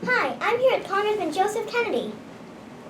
Hi, I'm here with Congressman Joseph Kennedy.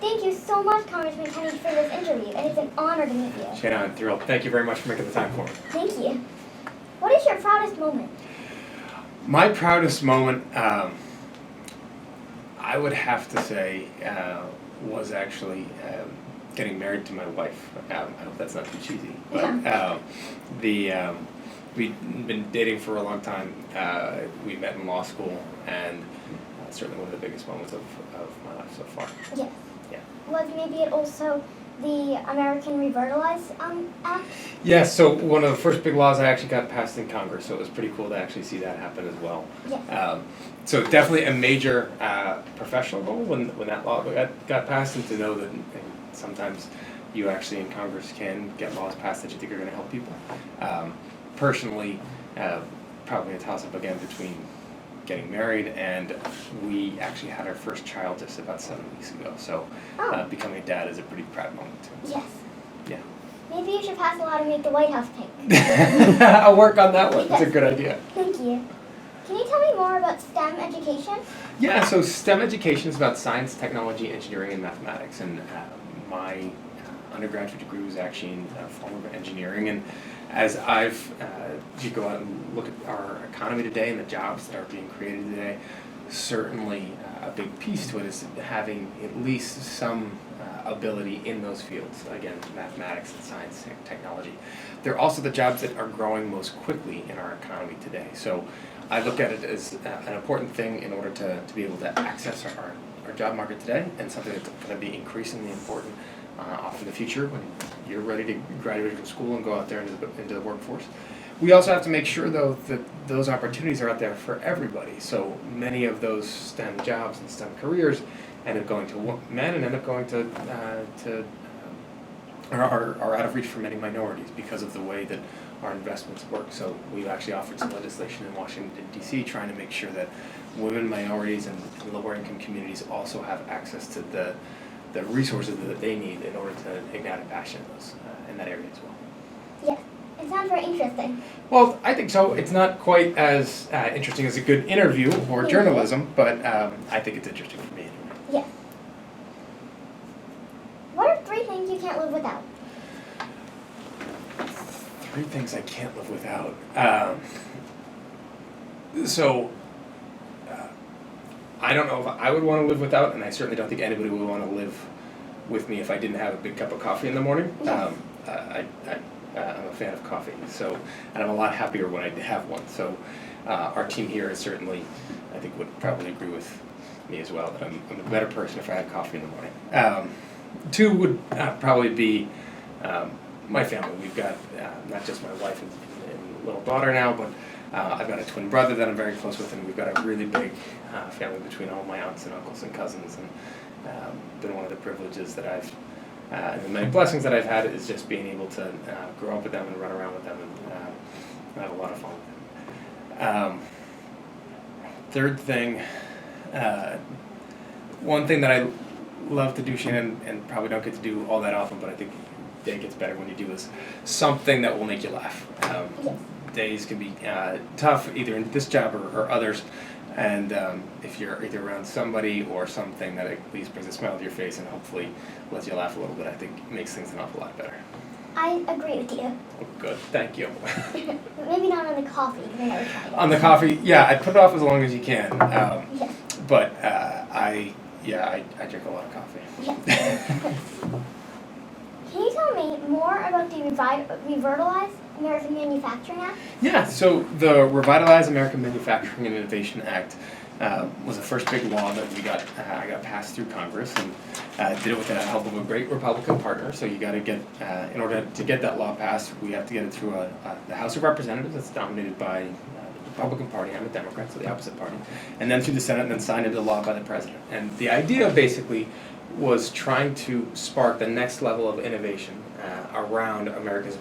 Thank you so much, Congressman Kennedy, for this interview, and it's an honor to meet you. Shayna, I'm thrilled. Thank you very much for making the time for me. Thank you. What is your proudest moment? My proudest moment, I would have to say, was actually getting married to my wife. I hope that's not too cheesy, but we've been dating for a long time. We met in law school, and certainly one of the biggest moments of my life so far. Yes. Yeah. Was maybe it also the American Revitalize Act? Yes, so one of the first big laws I actually got passed in Congress, so it was pretty cool to actually see that happen as well. Yes. So definitely a major professional goal when that law got passed, and to know that sometimes you actually in Congress can get laws passed that you think are going to help people. Personally, probably a toss-up again between getting married, and we actually had our first child just about 7 weeks ago, so becoming a dad is a pretty proud moment too. Yes. Yeah. Maybe you should pass a law to make the White House pink. I'll work on that one. Yes. That's a good idea. Thank you. Can you tell me more about STEM education? Yeah, so STEM education is about science, technology, engineering, and mathematics, and my undergraduate degree was actually in form of engineering, and as you go out and look at our economy today and the jobs that are being created today, certainly a big piece to it is having at least some ability in those fields. Again, mathematics and science and technology. They're also the jobs that are growing most quickly in our economy today. So I look at it as an important thing in order to be able to access our job market today, and something that's going to be increasingly important off in the future when you're ready to graduate from school and go out there into the workforce. We also have to make sure, though, that those opportunities are out there for everybody. So many of those STEM jobs and STEM careers end up going to men and end up going are out of reach for many minorities because of the way that our investments work. So we've actually offered some legislation in Washington, D.C. trying to make sure that women, minorities, and lower income communities also have access to the resources that they need in order to ignite a passion in that area as well. Yes. It sounds very interesting. Well, I think so. It's not quite as interesting as a good interview or journalism, but I think it's interesting for me anyway. Yes. What are 3 things you can't live without? 3 things I can't live without. I don't know if I would want to live without, and I certainly don't think anybody would want to live with me if I didn't have a big cup of coffee in the morning. Yes. I'm a fan of coffee, and I'm a lot happier when I have one. So our team here is certainly, I think, would probably agree with me as well, that I'm a better person if I had coffee in the morning. 2 would probably be my family. We've got not just my wife and little daughter now, but I've got a twin brother that I'm very close with, and we've got a really big family between all my aunts and uncles and cousins, and been one of the privileges that and the many blessings that I've had is just being able to grow up with them and run around with them and have a lot of fun with them. 3rd thing, one thing that I love to do, Shayna, and probably don't get to do all that often, but I think it gets better when you do, is something that will make you laugh. Yes. Days can be tough, either in this job or others, and if you're either around somebody or something that at least brings a smile to your face and hopefully lets you laugh a little bit, I think it makes things an awful lot better. I agree with you. Oh, good, thank you. Maybe not on the coffee, because I never tried it. On the coffee, yeah, I put it off as long as you can. Yes. But I drink a lot of coffee. Yes. Can you tell me more about the Revitalize American Manufacturing Act? Yeah, so the Revitalize American Manufacturing and Innovation Act was the first big law that I got passed through Congress, and did it with the help of a great Republican partner. So you got to get, in order to get that law passed, we have to get it through the House of Representatives that's dominated by the Republican Party. I'm a Democrat, so the opposite party, and then through the Senate, and then signed into law by the President. And the idea basically was trying to spark the next level of innovation around America's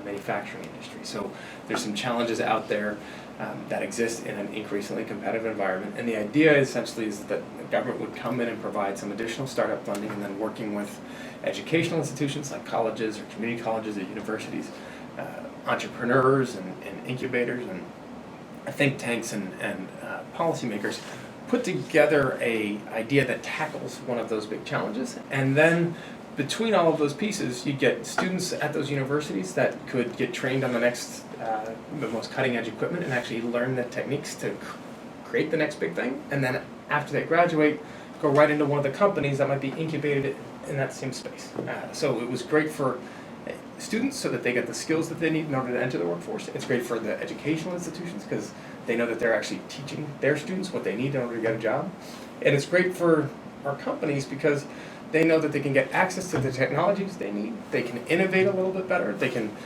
manufacturing industry. So there's some challenges out there that exist in an increasingly competitive environment, and the idea essentially is that the government would come in and provide some additional startup funding, and then working with educational institutions like colleges or community colleges or universities, entrepreneurs and incubators and think tanks and policymakers put together a idea that tackles one of those big challenges, and then between all of those pieces, you get students at those universities that could get trained on the next, the most cutting edge equipment and actually learn the techniques to create the next big thing. And then after they graduate, go right into one of the companies that might be incubated in that same space. So it was great for students so that they get the skills that they need in order to enter the workforce. It's great for the educational institutions because they know that they're actually teaching their students what they need in order to get a job. And it's great for our companies because they know that they can get access to the technologies they need. They can innovate a little bit better. They can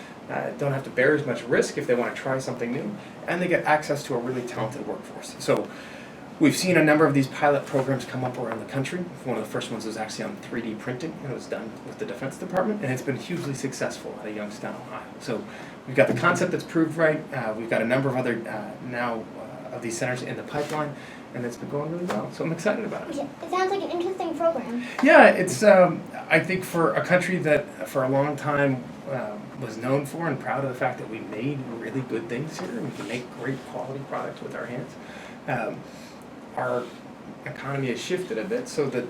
don't have to bear as much risk if they want to try something new. And they get access to a really talented workforce. So we've seen a number of these pilot programs come up around the country. One of the first ones was actually on 3D printing, and it was done with the Defense Department, and it's been hugely successful at Youngstown, Ohio. So we've got the concept that's proved right. We've got a number of other now of these centers in the pipeline, and it's been going really well. So I'm excited about it. Yeah, it sounds like an interesting program. Yeah, it's I think for a country that for a long time was known for and proud of the fact that we made really good things here, and we can make great quality products with our hands. Our economy has shifted a bit so that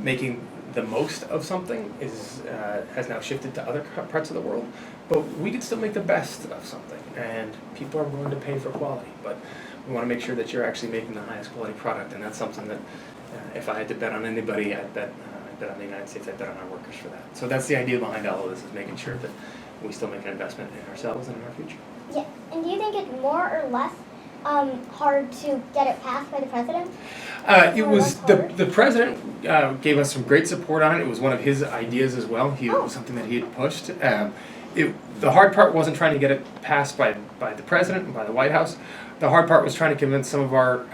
making the most of something has now shifted to other parts of the world, but we can still make the best of something, and people are willing to pay for quality, but we want to make sure that you're actually making the highest quality product, and that's something that if I had to bet on anybody, I'd bet on the United States, I'd bet on our workers for that. So that's the idea behind all of this, is making sure that we still make an investment in ourselves and in our future. Yeah, and do you think it's more or less hard to get it passed by the president? It was the president gave us some great support on it. It was one of his ideas as well. It was something that he had pushed. The hard part wasn't trying to get it passed by the president and by the White House. The hard part was trying to convince some of our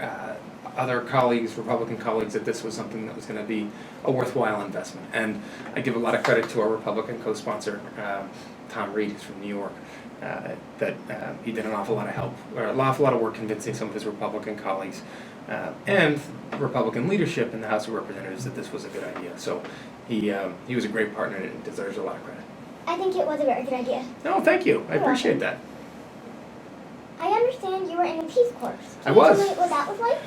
other colleagues, Republican colleagues, that this was something that was going to be a worthwhile investment. And I give a lot of credit to our Republican co-sponsor, Tom Reed, who's from New York. That he did an awful lot of help, or an awful lot of work convincing some of his Republican colleagues and Republican leadership in the House of Representatives that this was a good idea. So he was a great partner and deserves a lot of credit. I think it was a very good idea. No, thank you. I appreciate that. I understand you were in the Peace Corps. I was. Can you tell me what that was like?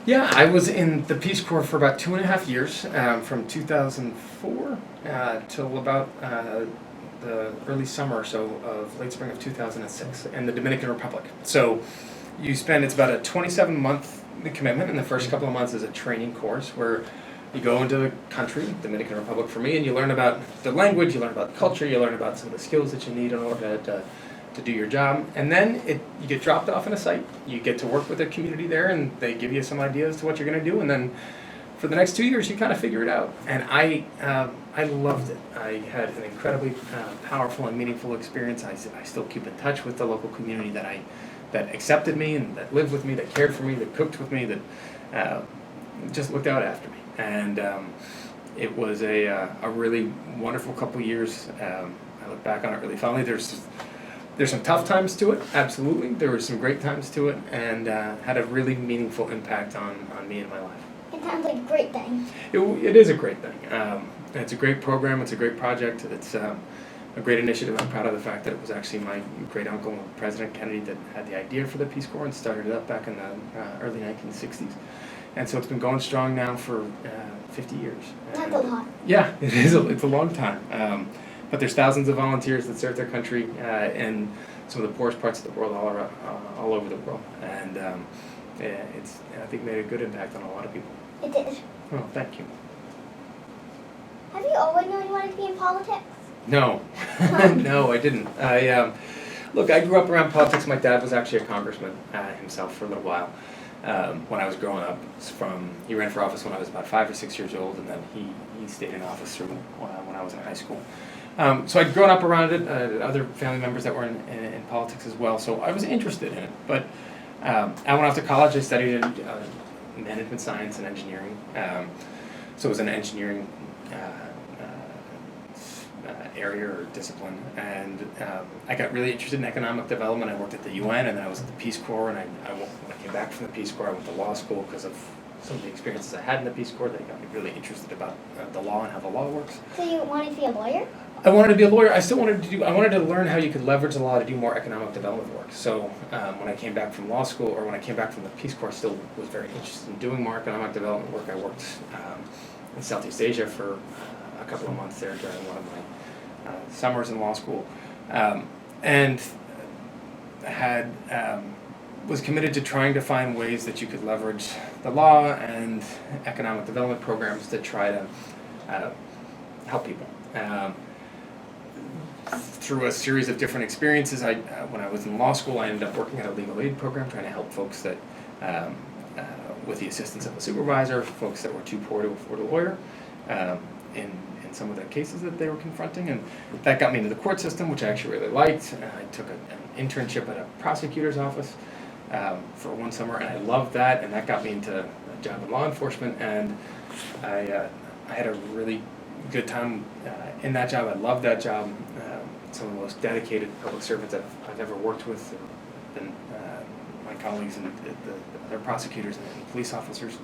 Yeah, I was in the Peace Corps for about 2.5 years, from 2004 till about the early summer or so of late spring of 2006 in the Dominican Republic. So it's about a 27-month commitment, and the first couple of months is a training course where you go into the country, Dominican Republic for me, and you learn about the language, you learn about the culture, you learn about some of the skills that you need in order to do your job. And then you get dropped off in a site. You get to work with the community there, and they give you some ideas to what you're going to do, and then for the next 2 years, you kind of figure it out. And I loved it. I had an incredibly powerful and meaningful experience. I still keep in touch with the local community that accepted me and that lived with me, that cared for me, that cooked with me, that just looked out after me. And it was a really wonderful couple years. I look back on it really fondly. There's some tough times to it, absolutely. There were some great times to it, and had a really meaningful impact on me and my life. It sounds like a great thing. It is a great thing. It's a great program. It's a great project. It's a great initiative. I'm proud of the fact that it was actually my great uncle, President Kennedy, that had the idea for the Peace Corps and started it up back in the early 1960s. And so it's been going strong now for 50 years. That's a lot. Yeah, it is. It's a long time. But there's thousands of volunteers that serve their country in some of the poorest parts of the world, all over the world. And it's, I think, made a good impact on a lot of people. It did. Oh, thank you. Have you always known you wanted to be in politics? No, no, I didn't. Look, I grew up around politics. My dad was actually a congressman himself for a little while when I was growing up. He ran for office when I was about 5 or 6 years old, and then he stayed in office through when I was in high school. So I'd grown up around it, other family members that were in politics as well, so I was interested in it. But I went off to college. I studied management science and engineering. So it was an engineering area or discipline, and I got really interested in economic development. I worked at the UN, and then I was at the Peace Corps, and when I came back from the Peace Corps, I went to law school because of some of the experiences I had in the Peace Corps. They got me really interested about the law and how the law works. So you wanted to be a lawyer? I wanted to be a lawyer. I wanted to learn how you could leverage the law to do more economic development work. So when I came back from law school, or when I came back from the Peace Corps, I still was very interested in doing more economic development work. I worked in Southeast Asia for a couple of months there during one of my summers in law school, and was committed to trying to find ways that you could leverage the law and economic development programs to try to help people. Through a series of different experiences, when I was in law school, I ended up working at a legal aid program trying to help folks that, with the assistance of a supervisor, folks that were too poor to afford a lawyer, in some of the cases that they were confronting, and that got me into the court system, which I actually really liked. I took an internship at a prosecutor's office for one summer, and I loved that, and that got me into a job in law enforcement, and I had a really good time in that job. I loved that job. Some of the most dedicated public servants I've ever worked with have been my colleagues and the other prosecutors and police officers.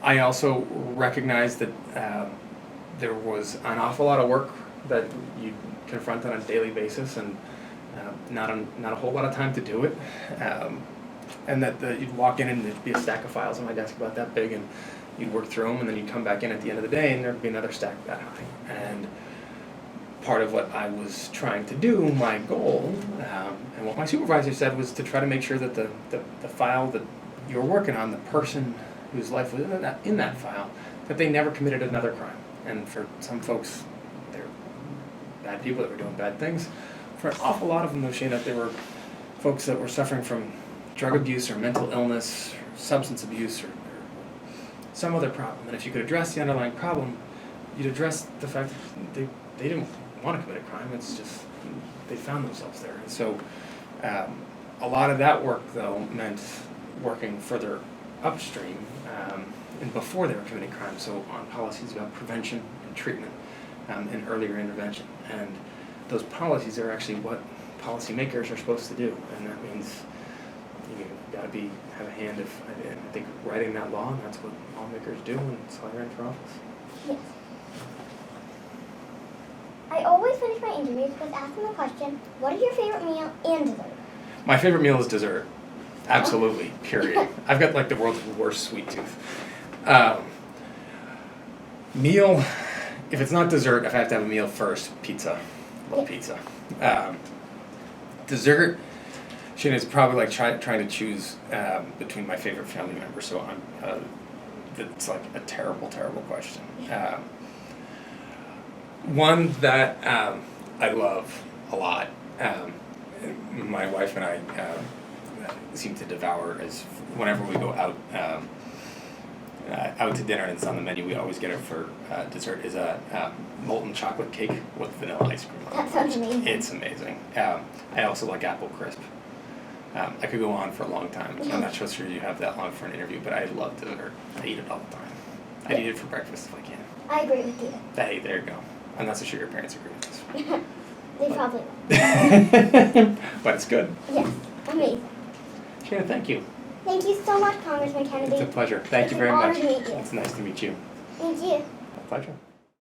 I also recognized that there was an awful lot of work that you confront on a daily basis, and not a whole lot of time to do it. And that you'd walk in and there'd be a stack of files on my desk about that big, and you'd work through them, and then you'd come back in at the end of the day, and there'd be another stack that high. And part of what I was trying to do, my goal, and what my supervisor said, was to try to make sure that the file that you were working on, the person whose life was in that file, that they never committed another crime. And for some folks, they're bad people that were doing bad things. For an awful lot of them, though, Shayna, they were folks that were suffering from drug abuse or mental illness, or substance abuse, or some other problem. And if you could address the underlying problem, you'd address the fact that they didn't want to commit a crime. It's just they found themselves there. And so a lot of that work, though, meant working further upstream and before they were committing crime, so on policies about prevention and treatment and earlier intervention. And those policies are actually what policymakers are supposed to do, and that means you've got to have a hand of, I think, writing that law, and that's what lawmakers do, and so I ran for office. Yes. I always finish my interviews with asking the question, what is your favorite meal and dessert? My favorite meal is dessert. Absolutely, period. I've got like the world's worst sweet tooth. Meal, if it's not dessert, if I have to have a meal first, pizza. Love pizza. Dessert, Shayna, is probably like trying to choose between my favorite family members. So it's like a terrible, terrible question. One that I love a lot, my wife and I seem to devour, is whenever we go out to dinner and it's on the menu, we always get it for dessert, is a molten chocolate cake with vanilla ice cream on it. That sounds amazing. It's amazing. I also like apple crisp. I could go on for a long time. I'm not sure you have that long for an interview, but I love dessert. I eat it all the time. I eat it for breakfast if I can. I agree with you. Hey, there you go. I'm not so sure your parents agree with this. They probably will. But it's good. Yes, amazing. Shayna, thank you. Thank you so much, Congressman Kennedy. It's a pleasure. Thank you very much. It's an honor to meet you. It's nice to meet you. Thank you. A pleasure.